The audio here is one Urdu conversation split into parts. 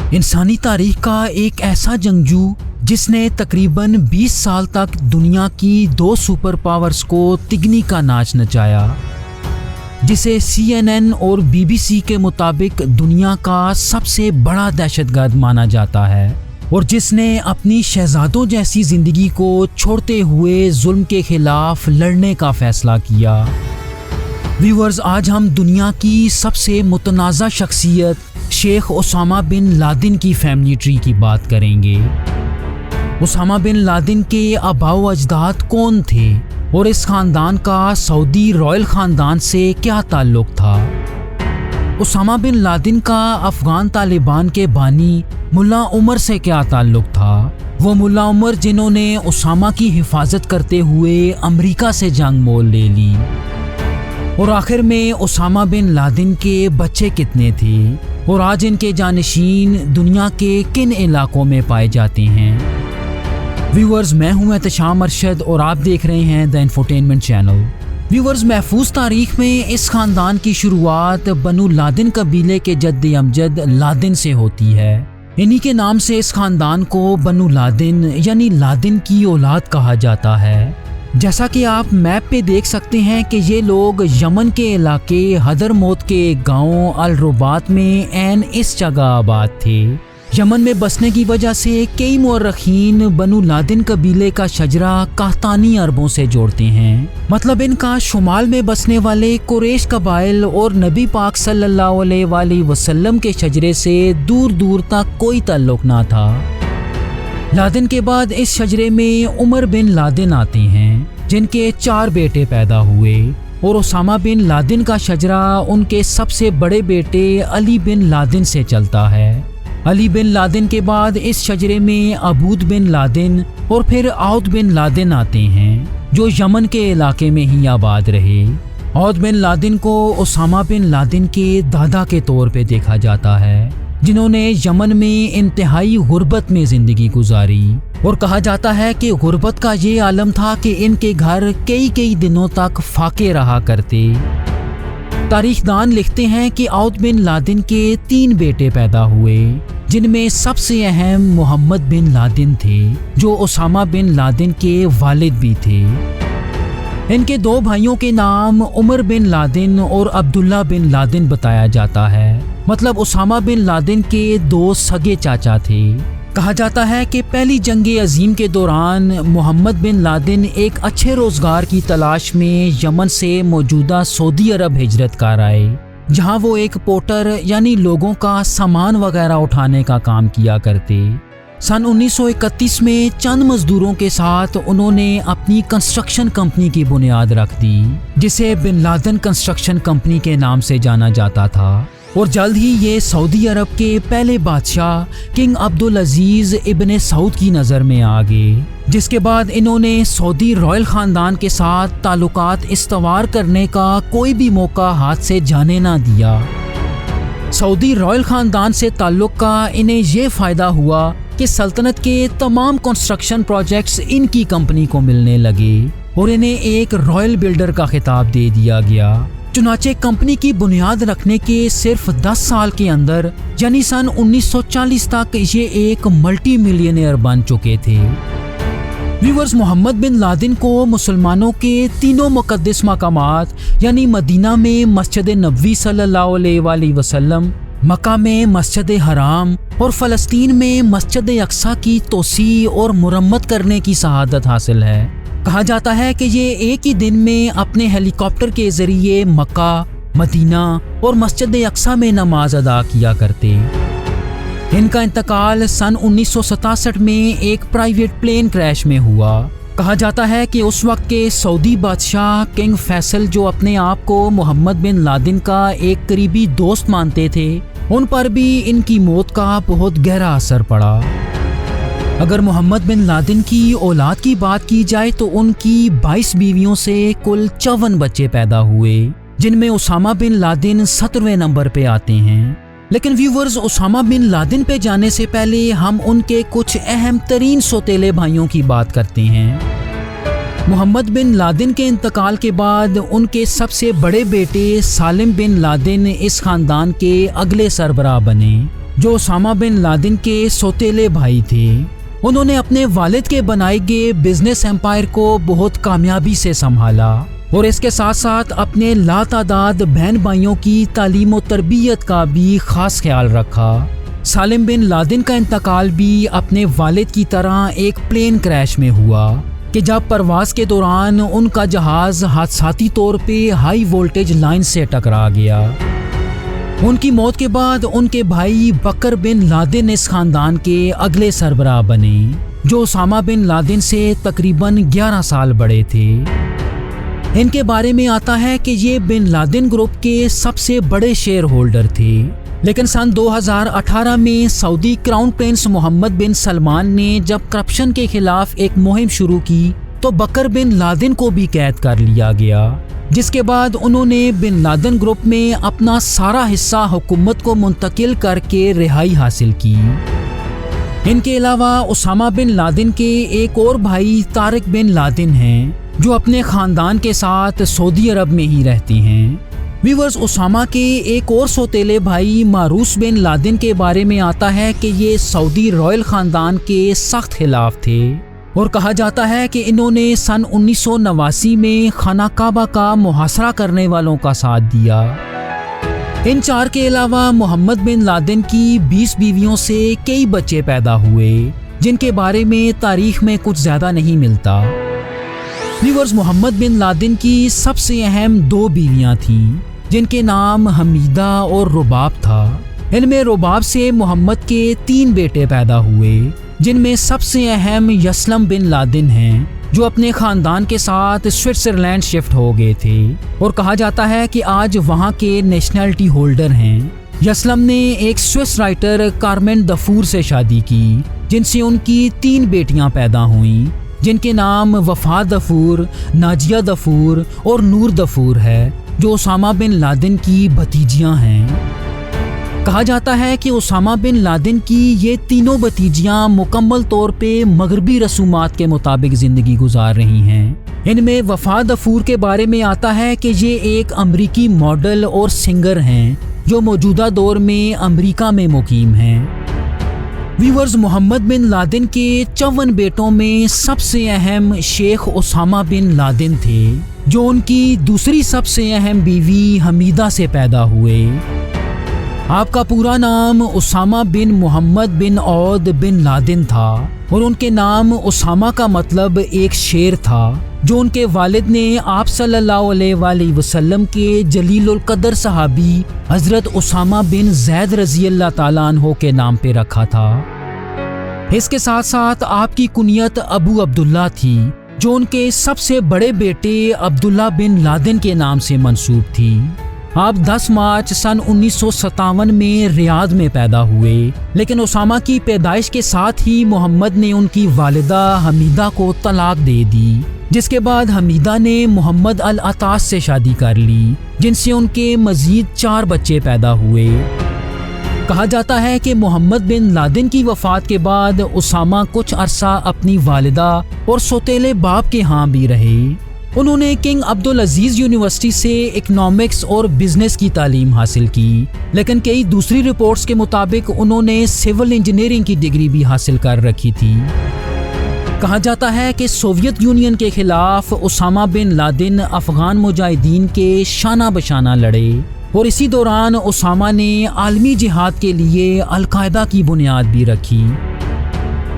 انسانی تاریخ کا ایک ایسا جنگجو جس نے تقریباً 20 سال تک دنیا کی 2 سپر پاورز کو تگنی کا ناچ نچایا، جسے CNN اور BBC کے مطابق دنیا کا سب سے بڑا دہشت گرد مانا جاتا ہے، اور جس نے اپنی شہزادوں جیسی زندگی کو چھوڑتے ہوئے ظلم کے خلاف لڑنے کا فیصلہ کیا۔ ویورز، آج ہم دنیا کی سب سے متنازع شخصیت شیخ اسامہ بن لادن کی فیملی ٹری کی بات کریں گے۔ اسامہ بن لادن کے آباء و اجداد کون تھے اور اس خاندان کا سعودی رائل خاندان سے کیا تعلق تھا؟ اسامہ بن لادن کا افغان طالبان کے بانی ملا عمر سے کیا تعلق تھا؟ وہ ملا عمر جنہوں نے اسامہ کی حفاظت کرتے ہوئے امریکہ سے جنگ مول لے لی۔ اور آخر میں اسامہ بن لادن کے بچے کتنے تھے اور آج ان کے جانشین دنیا کے کن علاقوں میں پائے جاتے ہیں؟ ویورز، میں ہوں احتشام ارشد اور آپ دیکھ رہے ہیں دا انفوٹینمنٹ چینل۔ ویورز، محفوظ تاریخ میں اس خاندان کی شروعات بنو لادن قبیلے کے جد امجد لادن سے ہوتی ہے۔ انہی کے نام سے اس خاندان کو بنو لادن یعنی لادن کی اولاد کہا جاتا ہے۔ جیسا کہ آپ میپ پہ دیکھ سکتے ہیں کہ یہ لوگ یمن کے علاقے حضرموت کے ایک گاؤں الرباط میں عین اس جگہ آباد تھے۔ یمن میں بسنے کی وجہ سے کئی مورخین بنو لادن قبیلے کا شجرہ قحطانی عربوں سے جوڑتے ہیں، مطلب ان کا شمال میں بسنے والے قریش قبائل اور نبی پاک صلی اللہ علیہ وآلہ وسلم کے شجرے سے دور دور تک کوئی تعلق نہ تھا۔ لادن کے بعد اس شجرے میں عمر بن لادن آتے ہیں جن کے 4 بیٹے پیدا ہوئے، اور اسامہ بن لادن کا شجرہ ان کے سب سے بڑے بیٹے علی بن لادن سے چلتا ہے۔ علی بن لادن کے بعد اس شجرے میں عبود بن لادن اور پھر عود بن لادن آتے ہیں جو یمن کے علاقے میں ہی آباد رہے۔ عود بن لادن کو اسامہ بن لادن کے دادا کے طور پہ دیکھا جاتا ہے، جنہوں نے یمن میں انتہائی غربت میں زندگی گزاری، اور کہا جاتا ہے کہ غربت کا یہ عالم تھا کہ ان کے گھر کئی دنوں تک فاقے رہا کرتے۔ تاریخ دان لکھتے ہیں کہ عود بن لادن کے 3 بیٹے پیدا ہوئے، جن میں سب سے اہم محمد بن لادن تھے جو اسامہ بن لادن کے والد بھی تھے۔ ان کے 2 بھائیوں کے نام عمر بن لادن اور عبداللہ بن لادن بتایا جاتا ہے، مطلب اسامہ بن لادن کے 2 سگے چاچا تھے۔ کہا جاتا ہے کہ پہلی جنگ عظیم کے دوران محمد بن لادن ایک اچھے روزگار کی تلاش میں یمن سے موجودہ سعودی عرب ہجرت کر آئے، جہاں وہ ایک پورٹر یعنی لوگوں کا سامان وغیرہ اٹھانے کا کام کیا کرتے۔ سن 1931 میں چند مزدوروں کے ساتھ انہوں نے اپنی کنسٹرکشن کمپنی کی بنیاد رکھ دی، جسے بن لادن کنسٹرکشن کمپنی کے نام سے جانا جاتا تھا، اور جلد ہی یہ سعودی عرب کے پہلے بادشاہ کنگ عبدالعزیز ابن سعود کی نظر میں آ گئے، جس کے بعد انہوں نے سعودی رائل خاندان کے ساتھ تعلقات استوار کرنے کا کوئی بھی موقع ہاتھ سے جانے نہ دیا۔ سعودی رائل خاندان سے تعلق کا انہیں یہ فائدہ ہوا کہ سلطنت کے تمام کنسٹرکشن پروجیکٹس ان کی کمپنی کو ملنے لگے اور انہیں ایک رائل بلڈر کا خطاب دے دیا گیا۔ چنانچہ کمپنی کی بنیاد رکھنے کے صرف 10 سال کے اندر یعنی سن 1940 تک یہ ایک ملٹی ملینئر بن چکے تھے۔ ویورز، محمد بن لادن کو مسلمانوں کے 3 مقدس مقامات یعنی مدینہ میں مسجد نبوی صلی اللہ علیہ وآلہ وسلم، مکہ میں مسجد حرام اور فلسطین میں مسجد اقصیٰ کی توسیع اور مرمت کرنے کی سعادت حاصل ہے۔ کہا جاتا ہے کہ یہ ایک ہی دن میں اپنے ہیلی کاپٹر کے ذریعے مکہ، مدینہ اور مسجد اقصیٰ میں نماز ادا کیا کرتے۔ ان کا انتقال سن 1967 میں ایک پرائیویٹ پلین کریش میں ہوا۔ کہا جاتا ہے کہ اس وقت کے سعودی بادشاہ کنگ فیصل، جو اپنے آپ کو محمد بن لادن کا ایک قریبی دوست مانتے تھے، ان پر بھی ان کی موت کا بہت گہرا اثر پڑا۔ اگر محمد بن لادن کی اولاد کی بات کی جائے تو ان کی 22 بیویوں سے کل 54 بچے پیدا ہوئے، جن میں اسامہ بن لادن 17ویں نمبر پہ آتے ہیں۔ لیکن ویورز، اسامہ بن لادن پہ جانے سے پہلے ہم ان کے کچھ اہم ترین سوتیلے بھائیوں کی بات کرتے ہیں۔ محمد بن لادن کے انتقال کے بعد ان کے سب سے بڑے بیٹے سالم بن لادن اس خاندان کے اگلے سربراہ بنے، جو اسامہ بن لادن کے سوتیلے بھائی تھے۔ انہوں نے اپنے والد کے بنائے گئے بزنس ایمپائر کو بہت کامیابی سے سنبھالا اور اس کے ساتھ ساتھ اپنے لاتعداد بہن بھائیوں کی تعلیم و تربیت کا بھی خاص خیال رکھا۔ سالم بن لادن کا انتقال بھی اپنے والد کی طرح ایک پلین کریش میں ہوا کہ جب پرواز کے دوران ان کا جہاز حادثاتی طور پہ ہائی وولٹیج لائن سے ٹکرا گیا۔ ان کی موت کے بعد ان کے بھائی بکر بن لادن اس خاندان کے اگلے سربراہ بنے، جو اسامہ بن لادن سے تقریباً 11 سال بڑے تھے۔ ان کے بارے میں آتا ہے کہ یہ بن لادن گروپ کے سب سے بڑے شیئر ہولڈر تھے، لیکن سن 2018 میں سعودی کراؤن پرنس محمد بن سلمان نے جب کرپشن کے خلاف ایک مہم شروع کی تو بکر بن لادن کو بھی قید کر لیا گیا، جس کے بعد انہوں نے بن لادن گروپ میں اپنا سارا حصہ حکومت کو منتقل کر کے رہائی حاصل کی۔ ان کے علاوہ اسامہ بن لادن کے ایک اور بھائی طارق بن لادن ہیں، جو اپنے خاندان کے ساتھ سعودی عرب میں ہی رہتے ہیں۔ ویورز، اسامہ کے ایک اور سوتیلے بھائی معروس بن لادن کے بارے میں آتا ہے کہ یہ سعودی رائل خاندان کے سخت خلاف تھے اور کہا جاتا ہے کہ انہوں نے سن 1989 میں خانہ کعبہ کا محاصرہ کرنے والوں کا ساتھ دیا۔ ان 4 کے علاوہ محمد بن لادن کی 20 بیویوں سے کئی بچے پیدا ہوئے، جن کے بارے میں تاریخ میں کچھ زیادہ نہیں ملتا۔ ویورز، محمد بن لادن کی سب سے اہم 2 بیویاں تھیں، جن کے نام حمیدہ اور رباب تھا۔ ان میں رباب سے محمد کے 3 بیٹے پیدا ہوئے، جن میں سب سے اہم یسلم بن لادن ہیں، جو اپنے خاندان کے ساتھ سوئٹزرلینڈ شفٹ ہو گئے تھے اور کہا جاتا ہے کہ آج وہاں کے نیشنلٹی ہولڈر ہیں۔ یسلم نے ایک سوئس رائٹر کارمن دفور سے شادی کی، جن سے ان کی 3 بیٹیاں پیدا ہوئیں، جن کے نام وفا دفور، ناجیہ دفور اور نور دفور ہے، جو اسامہ بن لادن کی بھتیجیاں ہیں۔ کہا جاتا ہے کہ اسامہ بن لادن کی یہ تینوں بھتیجیاں مکمل طور پہ مغربی رسومات کے مطابق زندگی گزار رہی ہیں۔ ان میں وفا دفور کے بارے میں آتا ہے کہ یہ ایک امریکی ماڈل اور سنگر ہیں، جو موجودہ دور میں امریکہ میں مقیم ہیں۔ ویورز، محمد بن لادن کے 54 بیٹوں میں سب سے اہم شیخ اسامہ بن لادن تھے، جو ان کی دوسری سب سے اہم بیوی حمیدہ سے پیدا ہوئے۔ آپ کا پورا نام اسامہ بن محمد بن عود بن لادن تھا اور ان کے نام اسامہ کا مطلب ایک شیر تھا، جو ان کے والد نے آپ صلی اللہ علیہ وآلہ وسلم کے جلیل القدر صحابی حضرت اسامہ بن زید رضی اللہ تعالیٰ عنہ کے نام پہ رکھا تھا۔ اس کے ساتھ ساتھ آپ کی کنیت ابو عبداللہ تھی، جو ان کے سب سے بڑے بیٹے عبداللہ بن لادن کے نام سے منسوب تھی۔ آپ 10 مارچ سن 1957 میں ریاض میں پیدا ہوئے، لیکن اسامہ کی پیدائش کے ساتھ ہی محمد نے ان کی والدہ حمیدہ کو طلاق دے دی، جس کے بعد حمیدہ نے محمد العطاس سے شادی کر لی، جن سے ان کے مزید 4 بچے پیدا ہوئے۔ کہا جاتا ہے کہ محمد بن لادن کی وفات کے بعد اسامہ کچھ عرصہ اپنی والدہ اور سوتیلے باپ کے ہاں بھی رہے۔ انہوں نے کنگ عبدالعزیز یونیورسٹی سے اکنامکس اور بزنس کی تعلیم حاصل کی، لیکن کئی دوسری رپورٹس کے مطابق انہوں نے سول انجینئرنگ کی ڈگری بھی حاصل کر رکھی تھی۔ کہا جاتا ہے کہ سوویت یونین کے خلاف اسامہ بن لادن افغان مجاہدین کے شانہ بشانہ لڑے اور اسی دوران اسامہ نے عالمی جہاد کے لیے al-Qaeda کی بنیاد بھی رکھی۔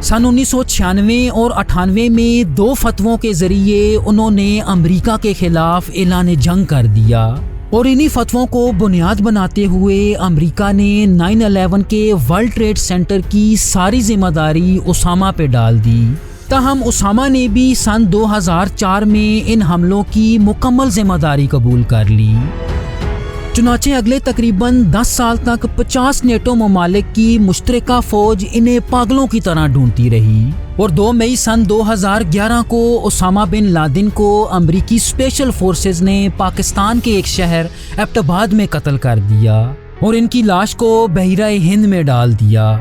سن 1996 اور 98 میں 2 فتووں کے ذریعے انہوں نے امریکہ کے خلاف اعلان جنگ کر دیا اور انہی فتووں کو بنیاد بناتے ہوئے امریکہ نے 9/11 کے ورلڈ ٹریڈ سینٹر کی ساری ذمہ داری اسامہ پہ ڈال دی۔ تاہم اسامہ نے بھی سن 2004 میں ان حملوں کی مکمل ذمہ داری قبول کر لی۔ چنانچہ اگلے تقریباً 10 سال تک 50 نیٹو ممالک کی مشترکہ فوج انہیں پاگلوں کی طرح ڈھونڈتی رہی اور 2 مئی سن 2011 کو اسامہ بن لادن کو امریکی اسپیشل فورسز نے پاکستان کے ایک شہر ایبٹ آباد میں قتل کر دیا اور ان کی لاش کو بحیرہ ہند میں ڈال دیا۔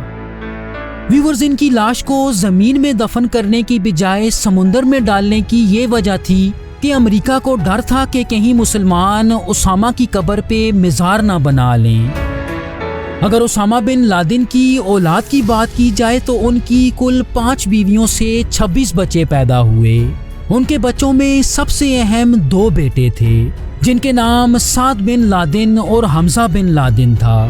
ویورز، ان کی لاش کو زمین میں دفن کرنے کی بجائے سمندر میں ڈالنے کی یہ وجہ تھی کہ امریکہ کو ڈر تھا کہ کہیں مسلمان اسامہ کی قبر پہ مزار نہ بنا لیں۔ اگر اسامہ بن لادن کی اولاد کی بات کی جائے تو ان کی کل 5 بیویوں سے 26 بچے پیدا ہوئے۔ ان کے بچوں میں سب سے اہم 2 بیٹے تھے جن کے نام سعد بن لادن اور حمزہ بن لادن تھا۔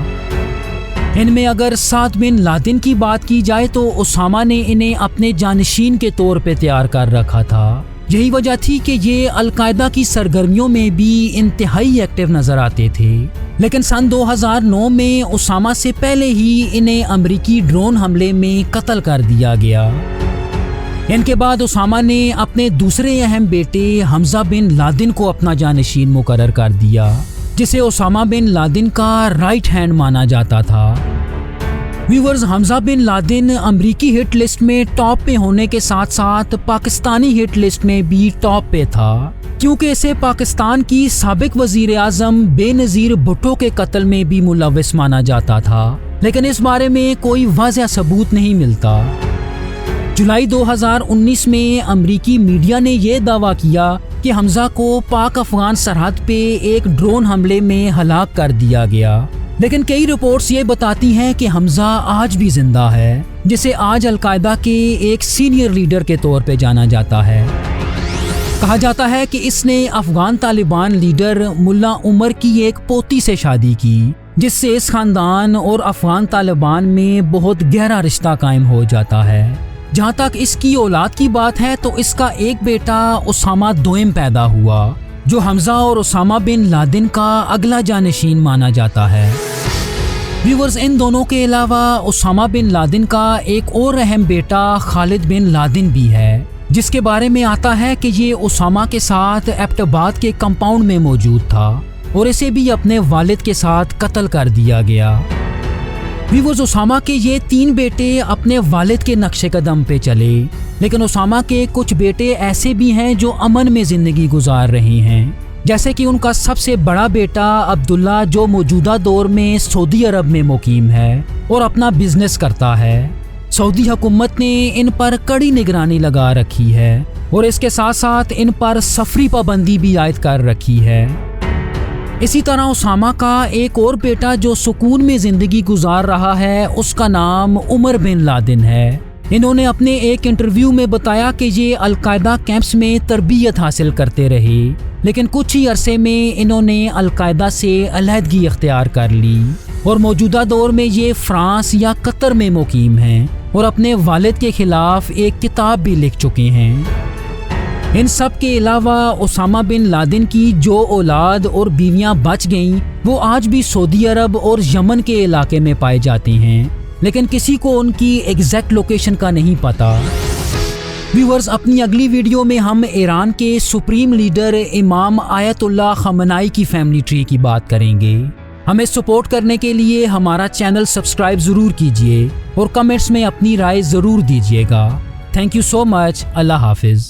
ان میں اگر سعد بن لادن کی بات کی جائے تو اسامہ نے انہیں اپنے جانشین کے طور پہ تیار کر رکھا تھا۔ یہی وجہ تھی کہ یہ القاعدہ کی سرگرمیوں میں بھی انتہائی ایکٹیو نظر آتے تھے۔ لیکن سن 2009 میں اسامہ سے پہلے ہی انہیں امریکی ڈرون حملے میں قتل کر دیا گیا۔ ان کے بعد اسامہ نے اپنے دوسرے اہم بیٹے حمزہ بن لادن کو اپنا جانشین مقرر کر دیا، جسے اسامہ بن لادن کا رائٹ ہینڈ مانا جاتا تھا۔ ویورز، حمزہ بن لادن امریکی ہٹ لسٹ میں ٹاپ پہ ہونے کے ساتھ ساتھ پاکستانی ہٹ لسٹ میں بھی ٹاپ پہ تھا، کیونکہ اسے پاکستان کی سابق وزیر اعظم بے نظیر بھٹو کے قتل میں بھی ملوث مانا جاتا تھا، لیکن اس بارے میں کوئی واضح ثبوت نہیں ملتا۔ جولائی 2019 میں امریکی میڈیا نے یہ دعویٰ کیا کہ حمزہ کو پاک افغان سرحد پہ ایک ڈرون حملے میں ہلاک کر دیا گیا، لیکن کئی رپورٹس یہ بتاتی ہیں کہ حمزہ آج بھی زندہ ہے، جسے آج القاعدہ کے ایک سینئر لیڈر کے طور پہ جانا جاتا ہے۔ کہا جاتا ہے کہ اس نے افغان طالبان لیڈر ملا عمر کی ایک پوتی سے شادی کی، جس سے اس خاندان اور افغان طالبان میں بہت گہرا رشتہ قائم ہو جاتا ہے۔ جہاں تک اس کی اولاد کی بات ہے تو اس کا ایک بیٹا اسامہ دوئم پیدا ہوا، جو حمزہ اور اسامہ بن لادن کا اگلا جانشین مانا جاتا ہے۔ ویورز، ان دونوں کے علاوہ اسامہ بن لادن کا ایک اور اہم بیٹا خالد بن لادن بھی ہے، جس کے بارے میں آتا ہے کہ یہ اسامہ کے ساتھ ایبٹ آباد کے کمپاؤنڈ میں موجود تھا اور اسے بھی اپنے والد کے ساتھ قتل کر دیا گیا۔ ویورز، اسامہ کے یہ 3 بیٹے اپنے والد کے نقش قدم پہ چلے، لیکن اسامہ کے کچھ بیٹے ایسے بھی ہیں جو امن میں زندگی گزار رہے ہیں، جیسے کہ ان کا سب سے بڑا بیٹا عبداللہ، جو موجودہ دور میں سعودی عرب میں مقیم ہے اور اپنا بزنس کرتا ہے۔ سعودی حکومت نے ان پر کڑی نگرانی لگا رکھی ہے اور اس کے ساتھ ساتھ ان پر سفری پابندی بھی عائد کر رکھی ہے۔ اسی طرح اسامہ کا ایک اور بیٹا جو سکون میں زندگی گزار رہا ہے، اس کا نام عمر بن لادن ہے۔ انہوں نے اپنے ایک انٹرویو میں بتایا کہ یہ القاعدہ کیمپس میں تربیت حاصل کرتے رہے، لیکن کچھ ہی عرصے میں انہوں نے القاعدہ سے علیحدگی اختیار کر لی اور موجودہ دور میں یہ فرانس یا قطر میں مقیم ہیں اور اپنے والد کے خلاف ایک کتاب بھی لکھ چکے ہیں۔ ان سب کے علاوہ اسامہ بن لادن کی جو اولاد اور بیویاں بچ گئیں وہ آج بھی سعودی عرب اور یمن کے علاقے میں پائے جاتے ہیں، لیکن کسی کو ان کی ایگزیکٹ لوکیشن کا نہیں پتا۔ ویورز، اپنی اگلی ویڈیو میں ہم ایران کے سپریم لیڈر امام آیت اللہ خامنائی کی فیملی ٹری کی بات کریں گے۔ ہمیں سپورٹ کرنے کے لیے ہمارا چینل سبسکرائب ضرور کیجیے اور کمنٹس میں اپنی رائے ضرور دیجیے گا۔ تھینک یو سو مچ۔ اللہ حافظ۔